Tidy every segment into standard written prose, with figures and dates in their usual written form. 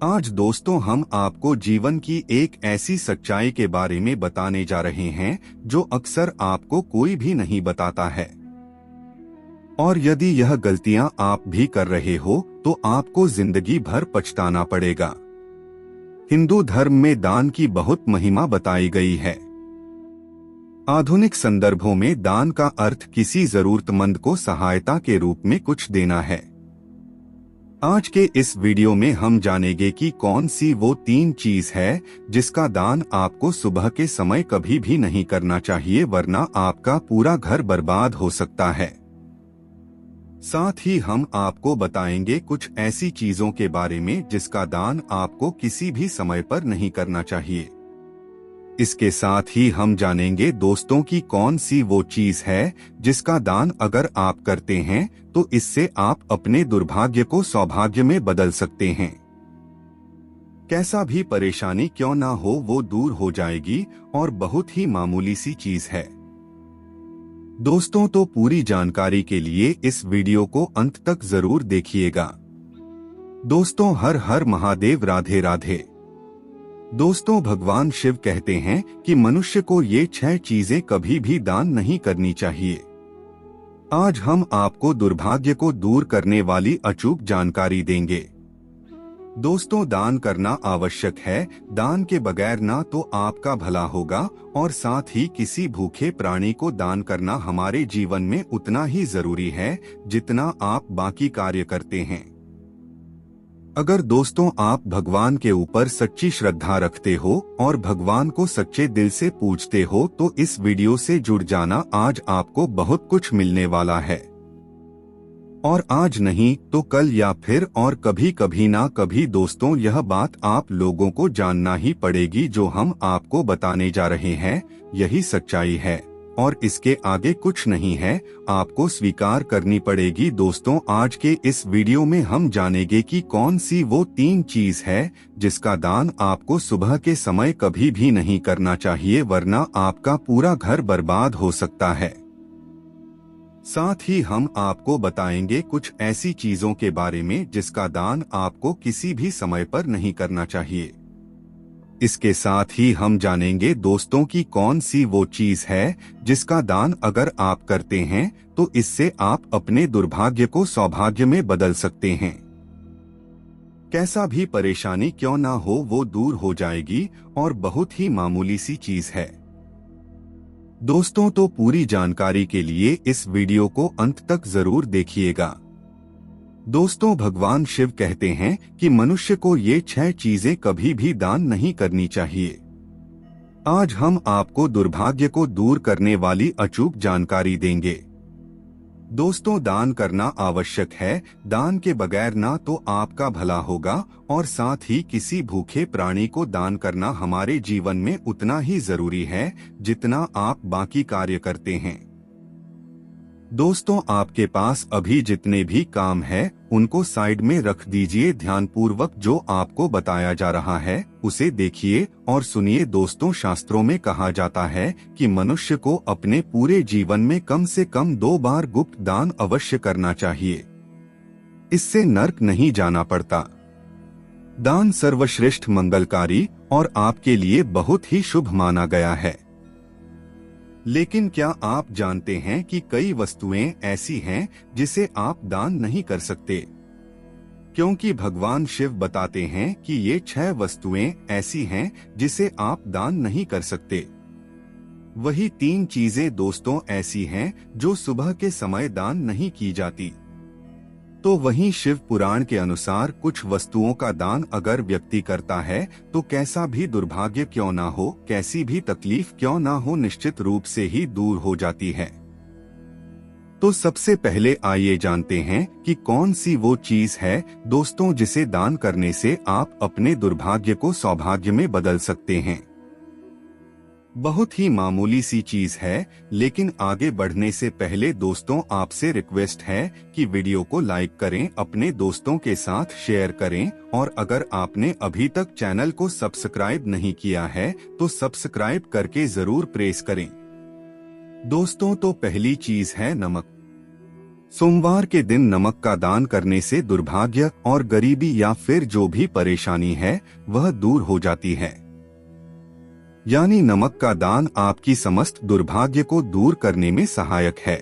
आज दोस्तों हम आपको जीवन की एक ऐसी सच्चाई के बारे में बताने जा रहे हैं जो अक्सर आपको कोई भी नहीं बताता है। और यदि यह गलतियां आप भी कर रहे हो तो आपको जिंदगी भर पछताना पड़ेगा। हिंदू धर्म में दान की बहुत महिमा बताई गई है। आधुनिक संदर्भों में दान का अर्थ किसी जरूरतमंद को सहायता के रूप में कुछ देना है। आज के इस वीडियो में हम जानेंगे कि कौन सी वो 3 चीज है जिसका दान आपको सुबह के समय कभी भी नहीं करना चाहिए, वरना आपका पूरा घर बर्बाद हो सकता है। साथ ही हम आपको बताएंगे कुछ ऐसी चीजों के बारे में जिसका दान आपको किसी भी समय पर नहीं करना चाहिए। इसके साथ ही हम जानेंगे दोस्तों की कौन सी वो चीज है जिसका दान अगर आप करते हैं तो इससे आप अपने दुर्भाग्य को सौभाग्य में बदल सकते हैं। कैसा भी परेशानी क्यों ना हो वो दूर हो जाएगी और बहुत ही मामूली सी चीज है। दोस्तों तो पूरी जानकारी के लिए इस वीडियो को अंत तक जरूर देखिएगा। दोस्तों हर हर महादेव, राधे राधे। दोस्तों भगवान शिव कहते हैं कि मनुष्य को ये 6 चीजें कभी भी दान नहीं करनी चाहिए। आज हम आपको दुर्भाग्य को दूर करने वाली अचूक जानकारी देंगे। दोस्तों दान करना आवश्यक है। दान के बगैर ना तो आपका भला होगा और साथ ही किसी भूखे प्राणी को दान करना हमारे जीवन में उतना ही जरूरी है जितना आप बाकी कार्य करते हैं। अगर दोस्तों आप भगवान के ऊपर सच्ची श्रद्धा रखते हो और भगवान को सच्चे दिल से पूजते हो तो इस वीडियो से जुड़ जाना। आज आपको बहुत कुछ मिलने वाला है और आज नहीं तो कल या फिर और कभी कभी ना कभी दोस्तों यह बात आप लोगों को जानना ही पड़ेगी। जो हम आपको बताने जा रहे हैं यही सच्चाई है और इसके आगे कुछ नहीं है, आपको स्वीकार करनी पड़ेगी। दोस्तों आज के इस वीडियो में हम जानेंगे कि कौन सी वो 3 चीज है जिसका दान आपको सुबह के समय कभी भी नहीं करना चाहिए, वरना आपका पूरा घर बर्बाद हो सकता है। साथ ही हम आपको बताएंगे कुछ ऐसी चीजों के बारे में जिसका दान आपको किसी भी समय पर नहीं करना चाहिए। इसके साथ ही हम जानेंगे दोस्तों की कौन सी वो चीज है जिसका दान अगर आप करते हैं तो इससे आप अपने दुर्भाग्य को सौभाग्य में बदल सकते हैं। कैसा भी परेशानी क्यों ना हो वो दूर हो जाएगी और बहुत ही मामूली सी चीज है। दोस्तों तो पूरी जानकारी के लिए इस वीडियो को अंत तक जरूर देखिएगा। दोस्तों भगवान शिव कहते हैं कि मनुष्य को ये 6 चीजें कभी भी दान नहीं करनी चाहिए। आज हम आपको दुर्भाग्य को दूर करने वाली अचूक जानकारी देंगे। दोस्तों दान करना आवश्यक है। दान के बगैर ना तो आपका भला होगा और साथ ही किसी भूखे प्राणी को दान करना हमारे जीवन में उतना ही जरूरी है जितना आप बाकी कार्य करते हैं। दोस्तों आपके पास अभी जितने भी काम है उनको साइड में रख दीजिए। ध्यानपूर्वक जो आपको बताया जा रहा है उसे देखिए और सुनिए। दोस्तों शास्त्रों में कहा जाता है कि मनुष्य को अपने पूरे जीवन में कम से कम 2 बार गुप्त दान अवश्य करना चाहिए। इससे नर्क नहीं जाना पड़ता। दान सर्वश्रेष्ठ मंगलकारी और आपके लिए बहुत ही शुभ माना गया है। लेकिन क्या आप जानते हैं कि कई वस्तुएं ऐसी हैं जिसे आप दान नहीं कर सकते, क्योंकि भगवान शिव बताते हैं कि ये 6 वस्तुएं ऐसी हैं जिसे आप दान नहीं कर सकते। वही 3 चीजें दोस्तों ऐसी हैं जो सुबह के समय दान नहीं की जाती। तो वहीं शिव पुराण के अनुसार कुछ वस्तुओं का दान अगर व्यक्ति करता है तो कैसा भी दुर्भाग्य क्यों ना हो, कैसी भी तकलीफ क्यों ना हो, निश्चित रूप से ही दूर हो जाती है। तो सबसे पहले आइए जानते हैं कि कौन सी वो चीज है दोस्तों जिसे दान करने से आप अपने दुर्भाग्य को सौभाग्य में बदल सकते हैं। बहुत ही मामूली सी चीज है, लेकिन आगे बढ़ने से पहले दोस्तों आपसे रिक्वेस्ट है कि वीडियो को लाइक करें, अपने दोस्तों के साथ शेयर करें और अगर आपने अभी तक चैनल को सब्सक्राइब नहीं किया है तो सब्सक्राइब करके जरूर प्रेस करें। दोस्तों तो पहली चीज है नमक। सोमवार के दिन नमक का दान करने से दुर्भाग्य और गरीबी या फिर जो भी परेशानी है वह दूर हो जाती है। यानी नमक का दान आपकी समस्त दुर्भाग्य को दूर करने में सहायक है।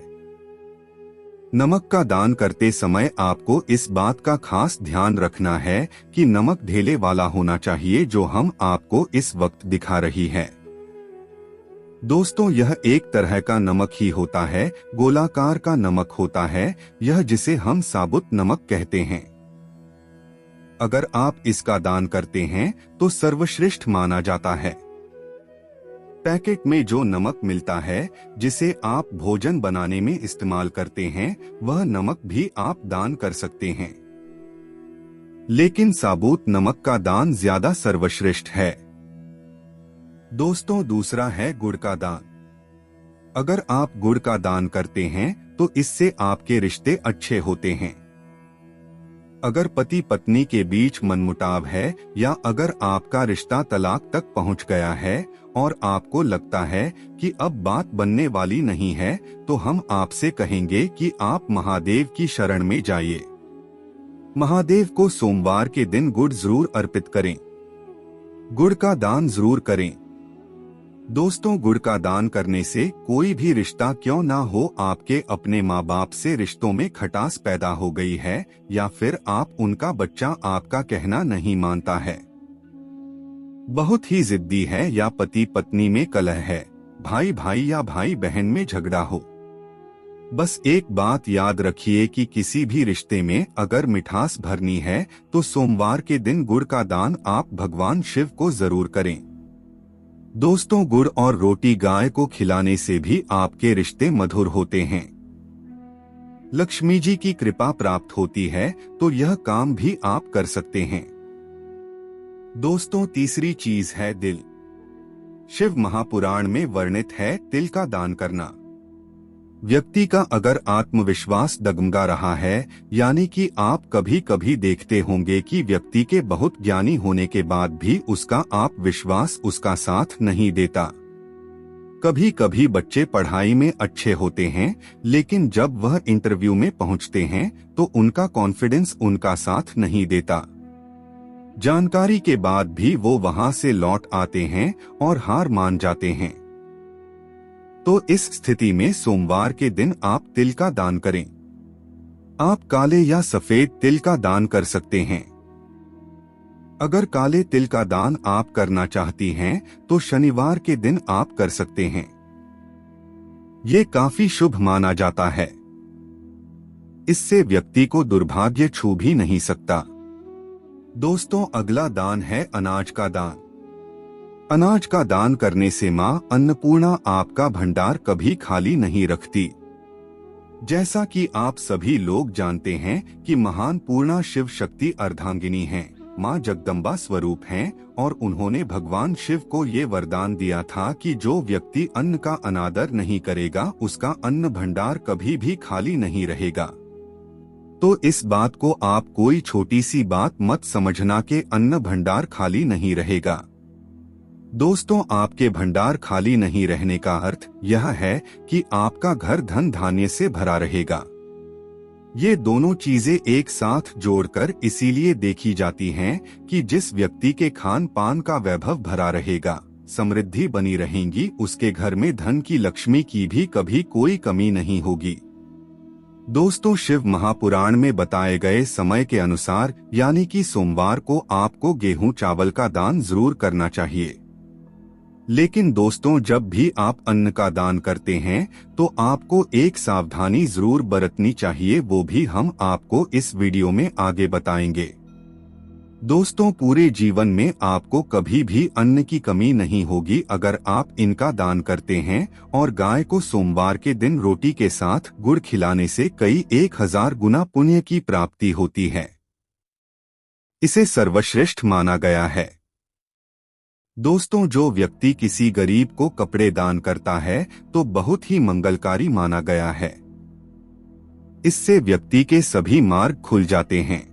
नमक का दान करते समय आपको इस बात का खास ध्यान रखना है कि नमक ढेले वाला होना चाहिए, जो हम आपको इस वक्त दिखा रही है। दोस्तों, यह एक तरह का नमक ही होता है, गोलाकार का नमक होता है, यह जिसे हम साबुत नमक कहते हैं। अगर आप इसका दान करते हैं तो सर्वश्रेष्ठ माना जाता है। पैकेट में जो नमक मिलता है जिसे आप भोजन बनाने में इस्तेमाल करते हैं, वह नमक भी आप दान कर सकते हैं, लेकिन साबुत नमक का दान ज्यादा सर्वश्रेष्ठ है। दोस्तों, दूसरा है गुड़ का दान। अगर आप गुड़ का दान करते हैं तो इससे आपके रिश्ते अच्छे होते हैं। अगर पति पत्नी के बीच मनमुटाव है या अगर आपका रिश्ता तलाक तक पहुंच गया है और आपको लगता है कि अब बात बनने वाली नहीं है, तो हम आपसे कहेंगे कि आप महादेव की शरण में जाइए। महादेव को सोमवार के दिन गुड़ जरूर अर्पित करें। गुड़ का दान जरूर करें। दोस्तों, गुड़ का दान करने से कोई भी रिश्ता क्यों ना हो, आपके अपने माँ बाप से रिश्तों में खटास पैदा हो गई है या फिर आप उनका बच्चा आपका कहना नहीं मानता है, बहुत ही जिद्दी है या पति पत्नी में कलह है, भाई भाई या भाई बहन में झगड़ा हो, बस एक बात याद रखिए कि किसी भी रिश्ते में अगर मिठास भरनी है तो सोमवार के दिन गुड़ का दान आप भगवान शिव को जरूर करें। दोस्तों, गुड़ और रोटी गाय को खिलाने से भी आपके रिश्ते मधुर होते हैं। लक्ष्मी जी की कृपा प्राप्त होती है, तो यह काम भी आप कर सकते हैं। दोस्तों, तीसरी चीज है दिल। शिव महापुराण में वर्णित है तिल का दान करना। व्यक्ति का अगर आत्मविश्वास डगमगा रहा है, यानी कि आप कभी कभी देखते होंगे कि व्यक्ति के बहुत ज्ञानी होने के बाद भी उसका आप विश्वास उसका साथ नहीं देता। कभी कभी बच्चे पढ़ाई में अच्छे होते हैं, लेकिन जब वह इंटरव्यू में पहुंचते हैं तो उनका कॉन्फिडेंस उनका साथ नहीं देता। जानकारी के बाद भी वो वहां से लौट आते हैं और हार मान जाते हैं। तो इस स्थिति में सोमवार के दिन आप तिल का दान करें। आप काले या सफेद तिल का दान कर सकते हैं। अगर काले तिल का दान आप करना चाहती हैं तो शनिवार के दिन आप कर सकते हैं। ये काफी शुभ माना जाता है। इससे व्यक्ति को दुर्भाग्य छू भी नहीं सकता। दोस्तों, अगला दान है अनाज का दान। अनाज का दान करने से माँ अन्नपूर्णा आपका भंडार कभी खाली नहीं रखती। जैसा कि आप सभी लोग जानते हैं कि महान पूर्णा शिव शक्ति अर्धांगिनी हैं, माँ जगदम्बा स्वरूप हैं और उन्होंने भगवान शिव को ये वरदान दिया था कि जो व्यक्ति अन्न का अनादर नहीं करेगा उसका अन्न भंडार कभी भी खाली नहीं रहेगा। तो इस बात को आप कोई छोटी सी बात मत समझना कि अन्न भंडार खाली नहीं रहेगा। दोस्तों, आपके भंडार खाली नहीं रहने का अर्थ यह है कि आपका घर धन धान्य से भरा रहेगा। ये दोनों चीजें एक साथ जोड़कर इसीलिए देखी जाती हैं कि जिस व्यक्ति के खान पान का वैभव भरा रहेगा, समृद्धि बनी रहेगी, उसके घर में धन की लक्ष्मी की भी कभी कोई कमी नहीं होगी। दोस्तों, शिव महापुराण में बताए गए समय के अनुसार यानी कि सोमवार को आपको गेहूं चावल का दान जरूर करना चाहिए। लेकिन दोस्तों, जब भी आप अन्न का दान करते हैं तो आपको एक सावधानी जरूर बरतनी चाहिए, वो भी हम आपको इस वीडियो में आगे बताएंगे। दोस्तों, पूरे जीवन में आपको कभी भी अन्न की कमी नहीं होगी अगर आप इनका दान करते हैं, और गाय को सोमवार के दिन रोटी के साथ गुड़ खिलाने से कई 1000 गुना पुण्य की प्राप्ति होती है। इसे सर्वश्रेष्ठ माना गया है। दोस्तों, जो व्यक्ति किसी गरीब को कपड़े दान करता है तो बहुत ही मंगलकारी माना गया है। इससे व्यक्ति के सभी मार्ग खुल जाते हैं।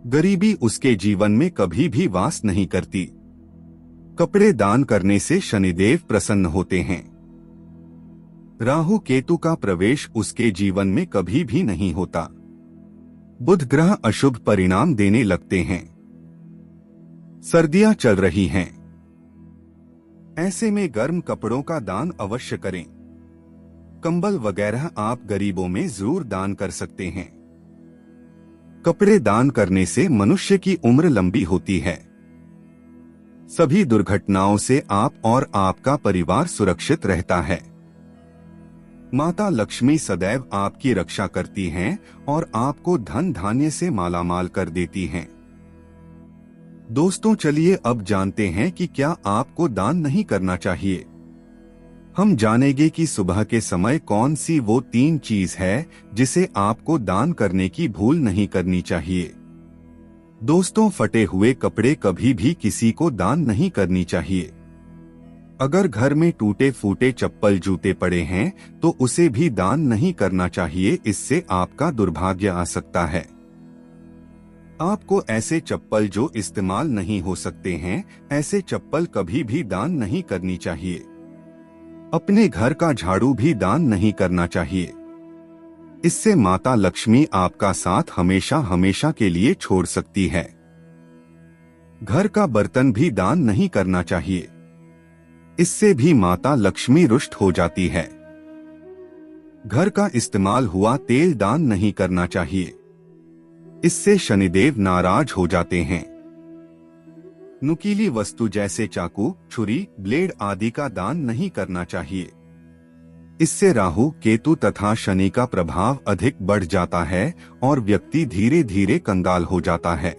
गरीबी उसके जीवन में कभी भी वास नहीं करती। कपड़े दान करने से शनिदेव प्रसन्न होते हैं। राहु केतु का प्रवेश उसके जीवन में कभी भी नहीं होता। बुध ग्रह अशुभ परिणाम देने लगते हैं। सर्दियां चल रही हैं। ऐसे में गर्म कपड़ों का दान अवश्य करें। कंबल वगैरह आप गरीबों में जरूर दान कर सकते हैं। कपड़े दान करने से मनुष्य की उम्र लंबी होती है। सभी दुर्घटनाओं से आप और आपका परिवार सुरक्षित रहता है। माता लक्ष्मी सदैव आपकी रक्षा करती हैं और आपको धन धान्य से मालामाल कर देती हैं। दोस्तों, चलिए अब जानते हैं कि क्या आपको दान नहीं करना चाहिए। हम जानेंगे कि सुबह के समय कौन सी वो 3 चीज है जिसे आपको दान करने की भूल नहीं करनी चाहिए। दोस्तों, फटे हुए कपड़े कभी भी किसी को दान नहीं करनी चाहिए। अगर घर में टूटे फूटे चप्पल जूते पड़े हैं तो उसे भी दान नहीं करना चाहिए, इससे आपका दुर्भाग्य आ सकता है। आपको ऐसे चप्पल जो इस्तेमाल नहीं हो सकते हैं, ऐसे चप्पल कभी भी दान नहीं करनी चाहिए। अपने घर का झाड़ू भी दान नहीं करना चाहिए। इससे माता लक्ष्मी आपका साथ हमेशा हमेशा के लिए छोड़ सकती है। घर का बर्तन भी दान नहीं करना चाहिए। इससे भी माता लक्ष्मी रुष्ट हो जाती है। घर का इस्तेमाल हुआ तेल दान नहीं करना चाहिए। इससे शनिदेव नाराज हो जाते हैं। नुकीली वस्तु जैसे चाकू, छुरी, ब्लेड आदि का दान नहीं करना चाहिए। इससे राहु, केतु तथा शनि का प्रभाव अधिक बढ़ जाता है और व्यक्ति धीरे धीरे कंगाल हो जाता है।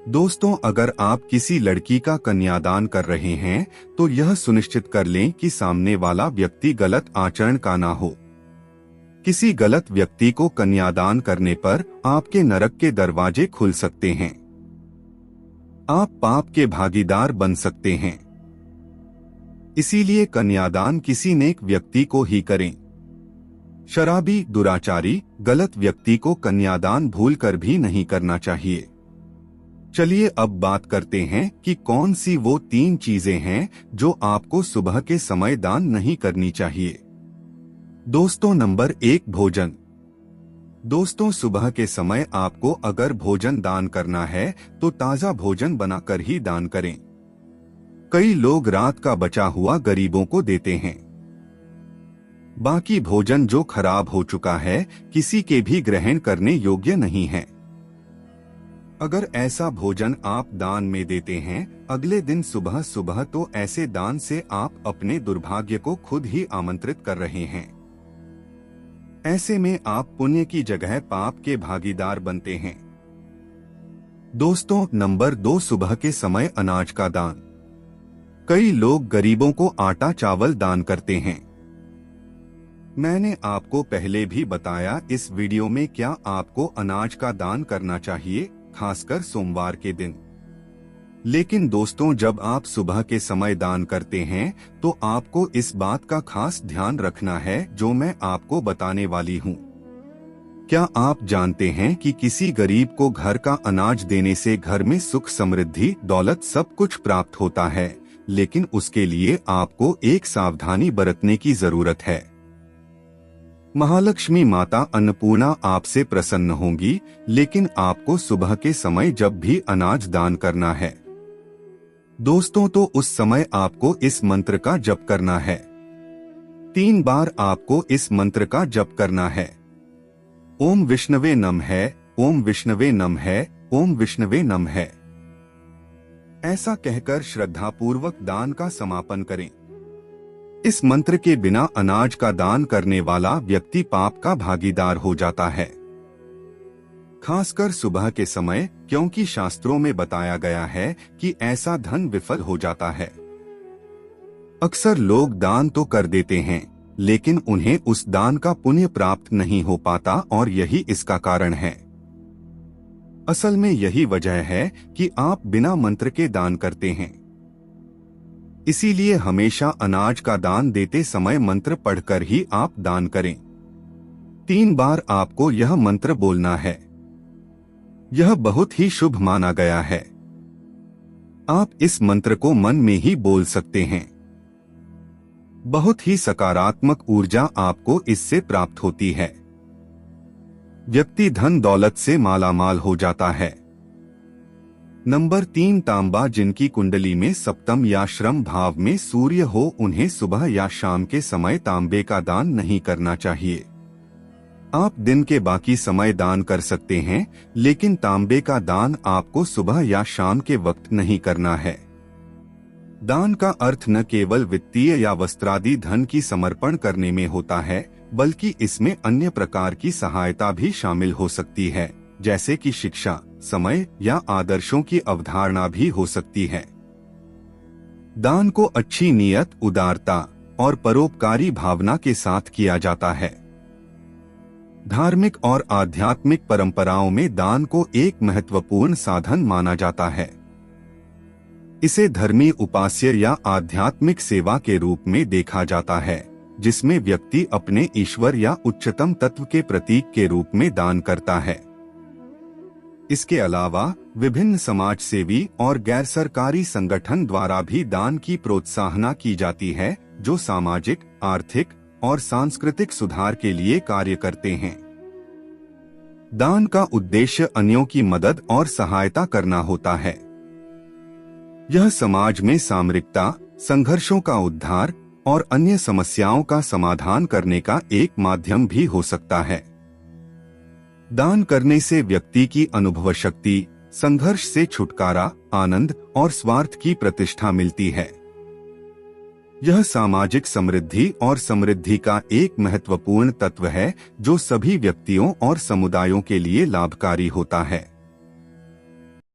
दोस्तों, अगर आप किसी लड़की का कन्यादान कर रहे हैं तो यह सुनिश्चित कर लें कि सामने वाला व्यक्ति गलत आचरण का ना हो। किसी गलत व्यक्ति को कन्यादान करने पर आपके नरक के दरवाजे खुल सकते हैं। आप पाप के भागीदार बन सकते हैं। इसीलिए कन्यादान किसी नेक व्यक्ति को ही करें। शराबी, दुराचारी, गलत व्यक्ति को कन्यादान भूलकर भी नहीं करना चाहिए। चलिए अब बात करते हैं कि कौन सी वो 3 चीजें हैं जो आपको सुबह के समय दान नहीं करनी चाहिए। दोस्तों, नंबर 1, भोजन। दोस्तों, सुबह के समय आपको अगर भोजन दान करना है तो ताजा भोजन बनाकर ही दान करें। कई लोग रात का बचा हुआ गरीबों को देते हैं। बाकी भोजन जो खराब हो चुका है किसी के भी ग्रहण करने योग्य नहीं है। अगर ऐसा भोजन आप दान में देते हैं अगले दिन सुबह सुबह, तो ऐसे दान से आप अपने दुर्भाग्य को खुद ही आमंत्रित कर रहे हैं। ऐसे में आप पुण्य की जगह पाप के भागीदार बनते हैं। दोस्तों, नंबर 2, सुबह के समय अनाज का दान। कई लोग गरीबों को आटा चावल दान करते हैं। मैंने आपको पहले भी बताया इस वीडियो में क्या आपको अनाज का दान करना चाहिए, खासकर सोमवार के दिन। लेकिन दोस्तों, जब आप सुबह के समय दान करते हैं तो आपको इस बात का खास ध्यान रखना है जो मैं आपको बताने वाली हूँ। क्या आप जानते हैं कि किसी गरीब को घर का अनाज देने से घर में सुख, समृद्धि, दौलत सब कुछ प्राप्त होता है, लेकिन उसके लिए आपको एक सावधानी बरतने की जरूरत है। महालक्ष्मी माता अन्नपूर्णा आपसे प्रसन्न होंगी, लेकिन आपको सुबह के समय जब भी अनाज दान करना है दोस्तों, तो उस समय आपको इस मंत्र का जप करना है। 3 बार आपको इस मंत्र का जप करना है। ओम विष्णवे नमः, ओम विष्णवे नमः, ओम विष्णवे नमः। ऐसा कहकर श्रद्धापूर्वक दान का समापन करें। इस मंत्र के बिना अनाज का दान करने वाला व्यक्ति पाप का भागीदार हो जाता है, खासकर सुबह के समय, क्योंकि शास्त्रों में बताया गया है कि ऐसा धन विफल हो जाता है। अक्सर लोग दान तो कर देते हैं लेकिन उन्हें उस दान का पुण्य प्राप्त नहीं हो पाता और यही इसका कारण है। असल में यही वजह है कि आप बिना मंत्र के दान करते हैं। इसीलिए हमेशा अनाज का दान देते समय मंत्र पढ़कर ही आप दान करें। 3 बार आपको यह मंत्र बोलना है। यह बहुत ही शुभ माना गया है। आप इस मंत्र को मन में ही बोल सकते हैं। बहुत ही सकारात्मक ऊर्जा आपको इससे प्राप्त होती है। व्यक्ति धन दौलत से मालामाल हो जाता है। नंबर 3, तांबा। जिनकी कुंडली में सप्तम या श्रम भाव में सूर्य हो, उन्हें सुबह या शाम के समय तांबे का दान नहीं करना चाहिए। आप दिन के बाकी समय दान कर सकते हैं, लेकिन तांबे का दान आपको सुबह या शाम के वक्त नहीं करना है। दान का अर्थ न केवल वित्तीय या वस्त्रादि धन की समर्पण करने में होता है, बल्कि इसमें अन्य प्रकार की सहायता भी शामिल हो सकती है, जैसे कि शिक्षा, समय या आदर्शों की अवधारणा भी हो सकती है। दान को अच्छी नियत, उदारता और परोपकारी भावना के साथ किया जाता है। धार्मिक और आध्यात्मिक परंपराओं में दान को एक महत्वपूर्ण साधन माना जाता है। इसे धर्मी उपास्य या आध्यात्मिक सेवा के रूप में देखा जाता है, जिसमें व्यक्ति अपने ईश्वर या उच्चतम तत्व के प्रतीक के रूप में दान करता है। इसके अलावा विभिन्न समाज सेवी और गैर सरकारी संगठन द्वारा भी दान की प्रोत्साहना की जाती है, जो सामाजिक, आर्थिक और सांस्कृतिक सुधार के लिए कार्य करते हैं। दान का उद्देश्य अन्यों की मदद और सहायता करना होता है। यह समाज में सामरिकता, संघर्षों का उद्धार और अन्य समस्याओं का समाधान करने का एक माध्यम भी हो सकता है। दान करने से व्यक्ति की अनुभव शक्ति, संघर्ष से छुटकारा, आनंद और स्वार्थ की प्रतिष्ठा मिलती है। यह सामाजिक समृद्धि और समृद्धि का एक महत्वपूर्ण तत्व है, जो सभी व्यक्तियों और समुदायों के लिए लाभकारी होता है।